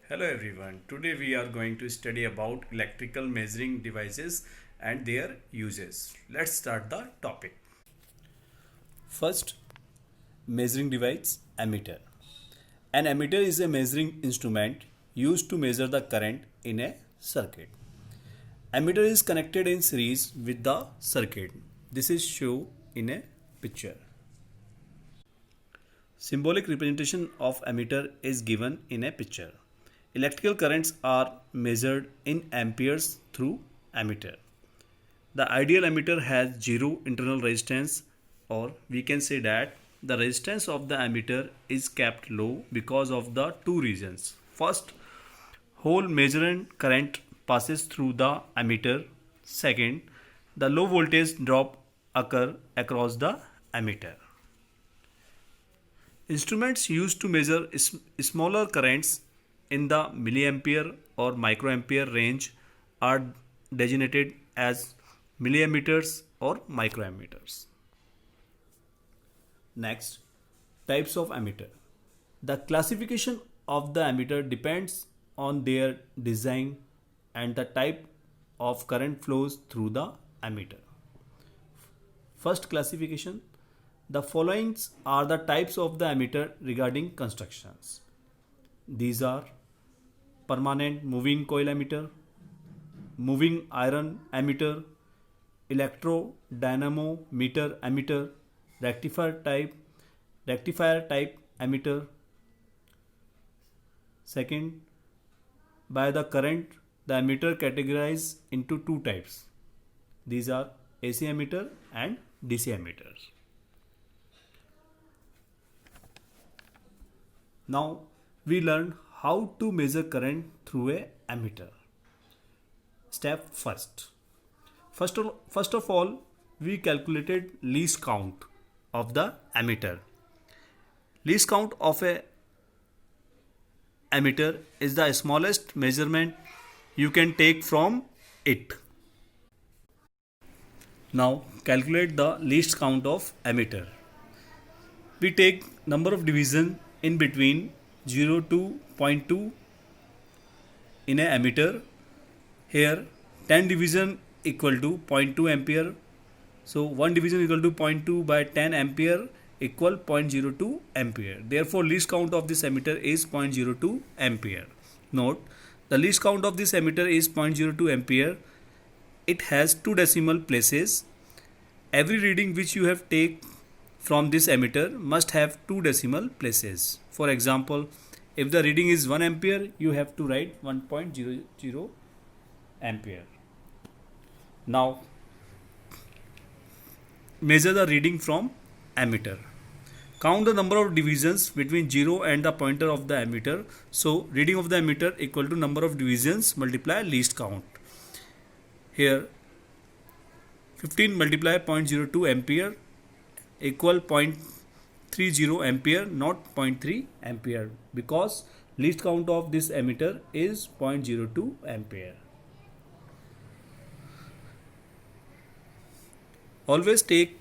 Hello everyone. Today we are going to study about electrical measuring devices and their uses. Let's start the topic. First, measuring device ammeter. An ammeter is a measuring instrument used to measure the current in a circuit. Ammeter is connected in series with the circuit. This is shown in a picture. Symbolic representation of ammeter is given in a picture. Electrical currents are measured in amperes through ammeter. The ideal ammeter has zero internal resistance, or we can say that the resistance of the ammeter is kept low because of the two reasons. First, whole measured current passes through the ammeter. Second, the low voltage drop occur across the ammeter. Instruments used to measure smaller currents in the milliampere or microampere range are designated as milliammeters or microammeters. Next, types of ammeter. The classification of the ammeter depends on their design and the type of current flows through the ammeter. First classification. The following are the types of the ammeter regarding constructions. These are permanent moving coil ammeter, moving iron ammeter, electro-dynamometer ammeter, rectifier type ammeter. Second, by the current, the ammeter categorized into two types. These are AC ammeter and DC ammeters. Now we learn how to measure current through a ammeter. Step first. First of all, we calculated least count of the ammeter. Least count of a ammeter is the smallest measurement you can take from it. Now calculate the least count of ammeter. We take number of division in between 0 to 0.2 in a ammeter. Here 10 division equal to 0.2 ampere. So 1 division equal to 0.2 by 10 ampere equal 0.02 ampere. Therefore least count of this ammeter is 0.02 ampere. Note, the least count of this ammeter is 0.02 ampere. It has two decimal places. Every reading which you have take from this ammeter must have two decimal places. For example, if the reading is 1 ampere, you have to write 1.00 ampere. Now, measure the reading from ammeter. Count the number of divisions between 0 and the pointer of the ammeter. So, reading of the ammeter equal to number of divisions multiply least count. Here, 15 multiply 0.02 ampere equal 0.30 ampere, not 0.3 ampere, because least count of this ammeter is 0.02 ampere. Always take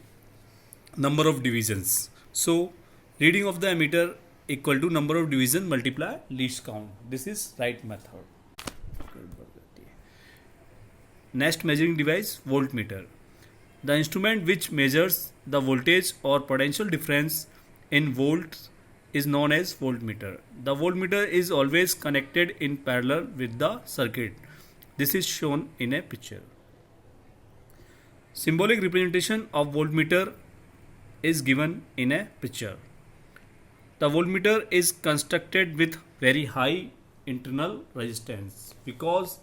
number of divisions. So reading of the ammeter equal to number of division multiply least count. This is right method. Next measuring device, voltmeter. The instrument which measures the voltage or potential difference in volts is known as voltmeter. The voltmeter is always connected in parallel with the circuit. This is shown in a picture. Symbolic representation of voltmeter is given in a picture. The voltmeter is constructed with very high internal resistance because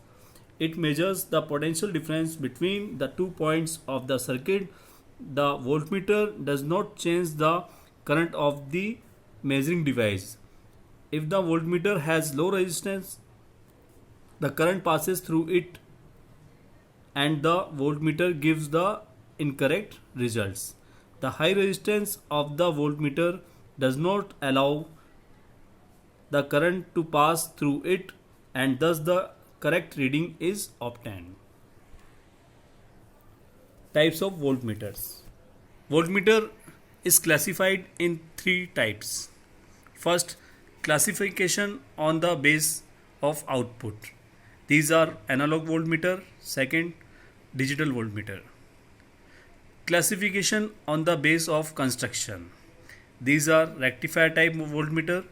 it measures the potential difference between the 2 points of the circuit. The voltmeter does not change the current of the measuring device. If the voltmeter has low resistance, the current passes through it and the voltmeter gives the incorrect results. The high resistance of the voltmeter does not allow the current to pass through it, and thus the correct reading is obtained. Types of voltmeters. Voltmeter is classified in three types. First, classification on the base of output. These are analog voltmeter, second digital voltmeter. Classification on the base of construction. These are rectifier type voltmeter,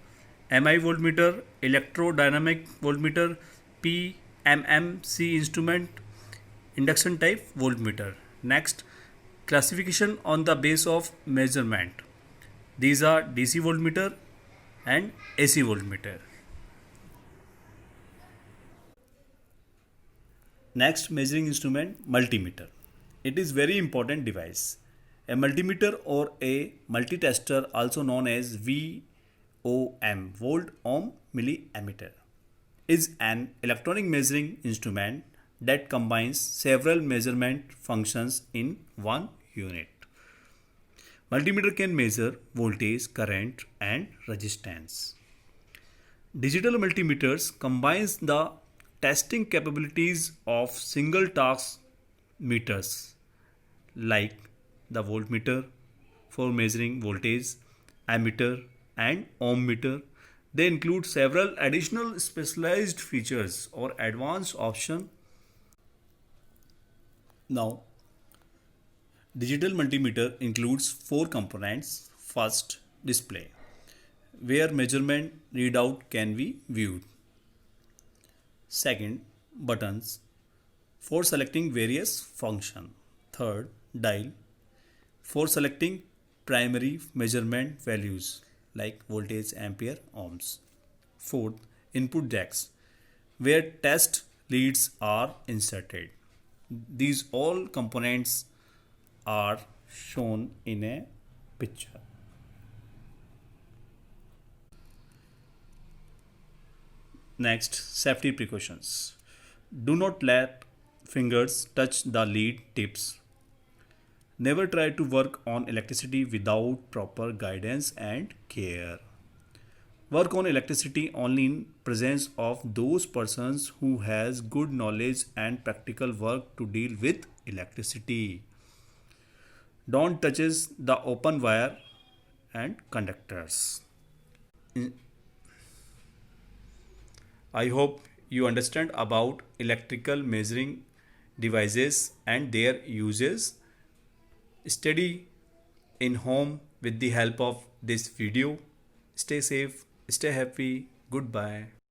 MI voltmeter, electrodynamic voltmeter, PMMC instrument, induction type voltmeter. Next, classification on the base of measurement. These are DC voltmeter and AC voltmeter. Next measuring instrument, multimeter. It is very important device. A multimeter or a multitester, also known as VOM, volt ohm milliammeter, is an electronic measuring instrument that combines several measurement functions in one unit. Multimeter can measure voltage, current and resistance. Digital multimeters combines the testing capabilities of single task meters like the voltmeter for measuring voltage, ammeter and ohm meter. They include several additional specialized features or advanced options. Now, digital multimeter includes four components. First, display, where measurement readout can be viewed. Second, buttons for selecting various functions. Third, dial for selecting primary measurement values like voltage, ampere, ohms. Fourth, input jacks where test leads are inserted. These all components are shown in a picture. Next, safety precautions. Do not let fingers touch the lead tips. Never try to work on electricity without proper guidance and care. Work on electricity only in presence of those persons who has good knowledge and practical work to deal with electricity. Don't touches the open wire and conductors. I hope you understand about electrical measuring devices and their uses. Study in home with the help of this video. Stay safe, stay happy. Goodbye.